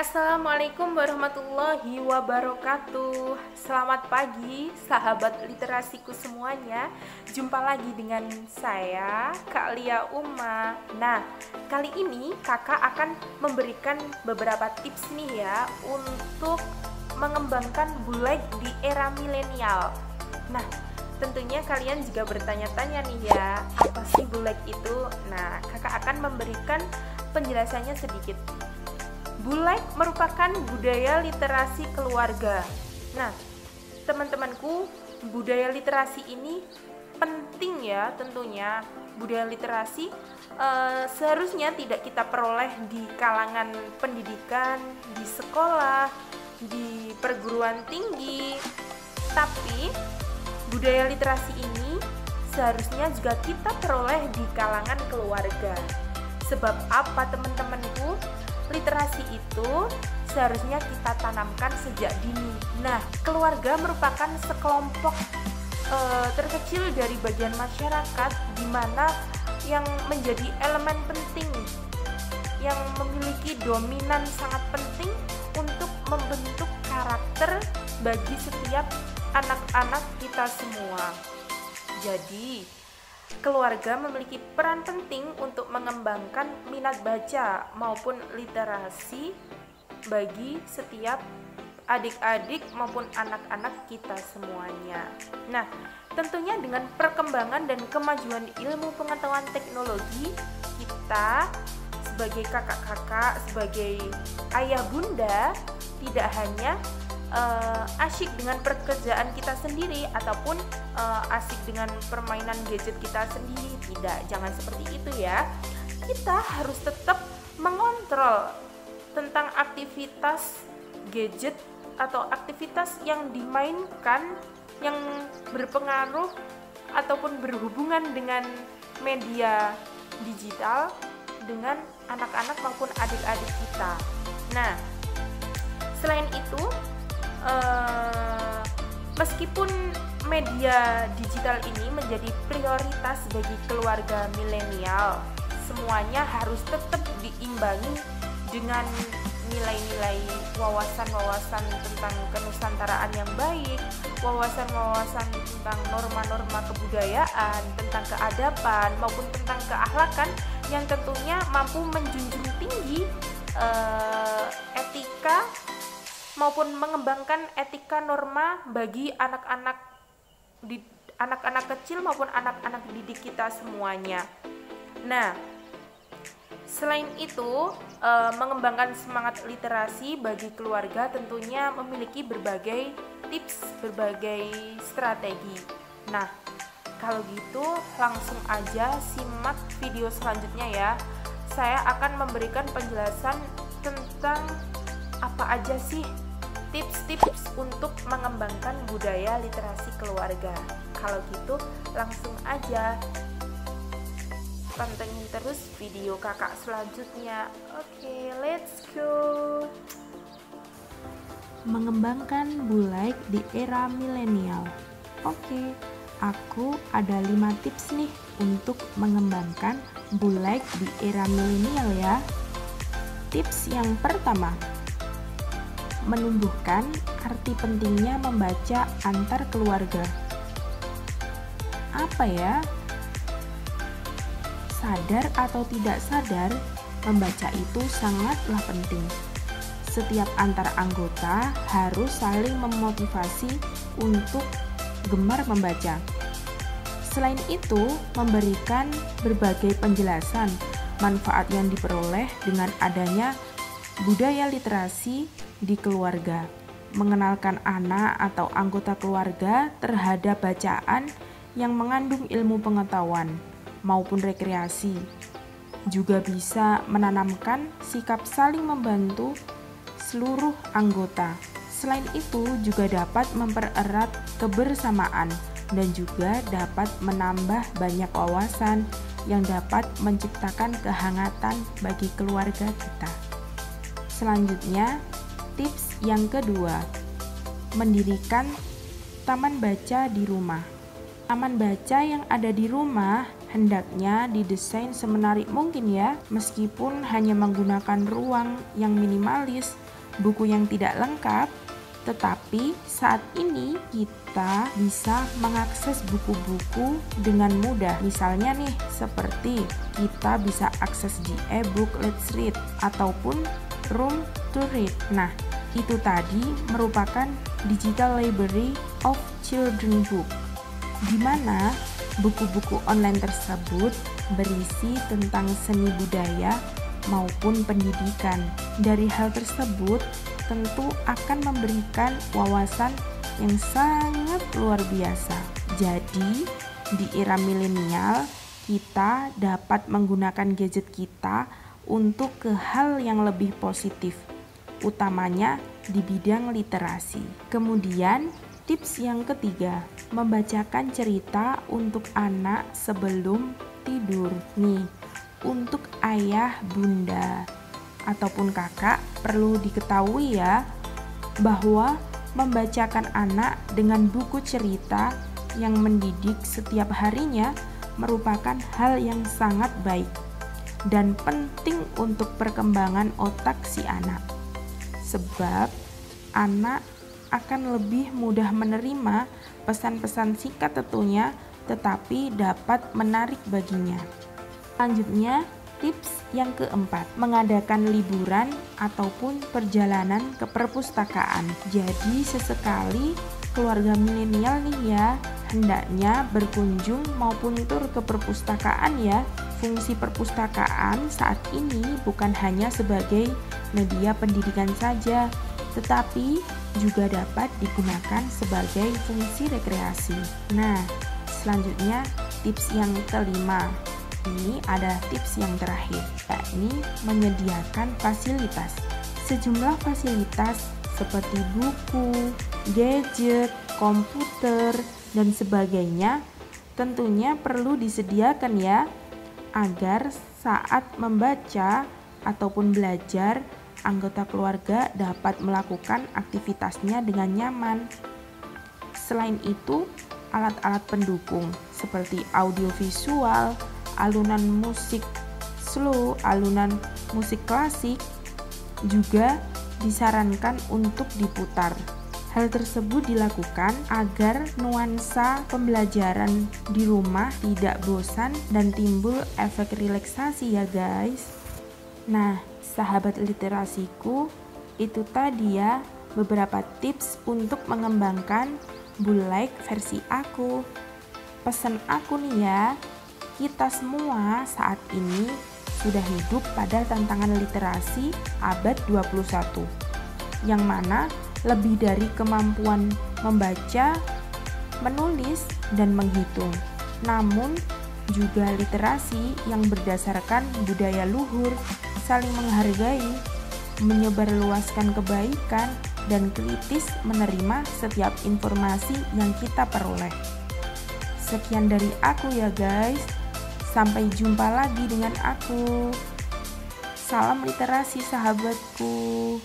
Assalamualaikum warahmatullahi wabarakatuh. Selamat pagi sahabat literasiku semuanya. Jumpa lagi dengan saya, Kak Lia Uma. Nah, kali ini kakak akan memberikan beberapa tips nih ya untuk mengembangkan bulek di era milenial. Nah, tentunya kalian juga bertanya-tanya nih ya, apa sih bulek itu? Nah, kakak akan memberikan penjelasannya sedikit. Bulek merupakan budaya literasi keluarga. Nah, teman-temanku, budaya literasi ini penting ya tentunya. Budaya literasi seharusnya tidak kita peroleh di kalangan pendidikan, di sekolah, di perguruan tinggi. Tapi budaya literasi ini seharusnya juga kita peroleh di kalangan keluarga. Sebab apa teman-temanku? Literasi itu seharusnya kita tanamkan sejak dini. Nah, keluarga merupakan sekelompok terkecil dari bagian masyarakat di mana yang menjadi elemen penting, yang memiliki dominan sangat penting untuk membentuk karakter bagi setiap anak-anak kita semua. Jadi, keluarga memiliki peran penting untuk mengembangkan minat baca maupun literasi bagi setiap adik-adik maupun anak-anak kita semuanya. Nah, tentunya dengan perkembangan dan kemajuan ilmu pengetahuan teknologi, kita sebagai kakak-kakak, sebagai ayah bunda, tidak hanya asyik dengan pekerjaan kita sendiri ataupun asyik dengan permainan gadget kita sendiri. Tidak, jangan seperti itu ya. Kita harus tetap mengontrol tentang aktivitas gadget atau aktivitas yang dimainkan yang berpengaruh ataupun berhubungan dengan media digital dengan anak-anak maupun adik-adik kita. Nah, selain itu meskipun media digital ini menjadi prioritas bagi keluarga milenial, semuanya harus tetap diimbangi dengan nilai-nilai wawasan-wawasan tentang kenusantaraan yang baik, wawasan-wawasan tentang norma-norma kebudayaan, tentang keadaban maupun tentang keakhlakan yang tentunya mampu menjunjung tinggi etika maupun mengembangkan etika norma bagi anak-anak kecil maupun anak-anak didik kita semuanya. Nah, selain itu, mengembangkan semangat literasi bagi keluarga tentunya memiliki berbagai tips, berbagai strategi. Nah, kalau gitu langsung aja simak video selanjutnya ya. Saya akan memberikan penjelasan tentang apa aja sih tips-tips untuk mengembangkan budaya literasi keluarga. Kalau gitu langsung aja pantengin terus video kakak selanjutnya. Oke, let's go. Mengembangkan bulek di era milenial. Oke, aku ada 5 tips nih untuk mengembangkan bulek di era milenial ya. Tips yang pertama, menumbuhkan arti pentingnya membaca antar keluarga. Apa ya? Sadar atau tidak sadar, membaca itu sangatlah penting. Setiap antar anggota harus saling memotivasi untuk gemar membaca. Selain itu, memberikan berbagai penjelasan manfaat yang diperoleh dengan adanya budaya literasi di keluarga, mengenalkan anak atau anggota keluarga terhadap bacaan yang mengandung ilmu pengetahuan maupun rekreasi. Juga bisa menanamkan sikap saling membantu seluruh anggota. Selain itu juga dapat mempererat kebersamaan dan juga dapat menambah banyak wawasan yang dapat menciptakan kehangatan bagi keluarga kita. Selanjutnya, tips yang kedua, mendirikan taman baca di rumah. Taman baca yang ada di rumah hendaknya didesain semenarik mungkin ya, meskipun hanya menggunakan ruang yang minimalis buku yang tidak lengkap, tetapi saat ini kita bisa mengakses buku-buku dengan mudah. Misalnya nih, seperti kita bisa akses di e-book Let's Read ataupun Room to Read. Nah, itu tadi merupakan Digital Library of Children Book, di mana buku-buku online tersebut berisi tentang seni budaya maupun pendidikan. Dari hal tersebut tentu akan memberikan wawasan yang sangat luar biasa. Jadi, di era milenial kita dapat menggunakan gadget kita untuk ke hal yang lebih positif, utamanya di bidang literasi. Kemudian, tips yang ketiga, membacakan cerita untuk anak sebelum tidur. Nih, untuk ayah, bunda, ataupun kakak perlu diketahui ya, bahwa membacakan anak dengan buku cerita yang mendidik setiap harinya merupakan hal yang sangat baik dan penting untuk perkembangan otak si anak. Sebab anak akan lebih mudah menerima pesan-pesan singkat tentunya, tetapi dapat menarik baginya. Selanjutnya, tips yang keempat, mengadakan liburan ataupun perjalanan ke perpustakaan. Jadi sesekali keluarga milenial nih ya, hendaknya berkunjung maupun tur ke perpustakaan ya. Fungsi perpustakaan saat ini bukan hanya sebagai media pendidikan saja, tetapi juga dapat digunakan sebagai fungsi rekreasi. Nah, selanjutnya tips yang kelima. Ini ada tips yang terakhir, yakni menyediakan fasilitas. Sejumlah fasilitas seperti buku, gadget, komputer, dan sebagainya tentunya perlu disediakan ya, agar saat membaca ataupun belajar, anggota keluarga dapat melakukan aktivitasnya dengan nyaman. Selain itu, alat-alat pendukung seperti audiovisual, alunan musik slow, alunan musik klasik juga disarankan untuk diputar. Hal tersebut dilakukan agar nuansa pembelajaran di rumah tidak bosan dan timbul efek relaksasi ya guys. Nah, sahabat literasiku, itu tadi ya beberapa tips untuk mengembangkan Bulek versi aku. Pesan aku nih ya, kita semua saat ini sudah hidup pada tantangan literasi abad 21, yang mana lebih dari kemampuan membaca, menulis, dan menghitung, namun juga literasi yang berdasarkan budaya luhur, saling menghargai, menyebarluaskan kebaikan, dan kritis menerima setiap informasi yang kita peroleh. Sekian dari aku ya guys, sampai jumpa lagi dengan aku. Salam literasi sahabatku.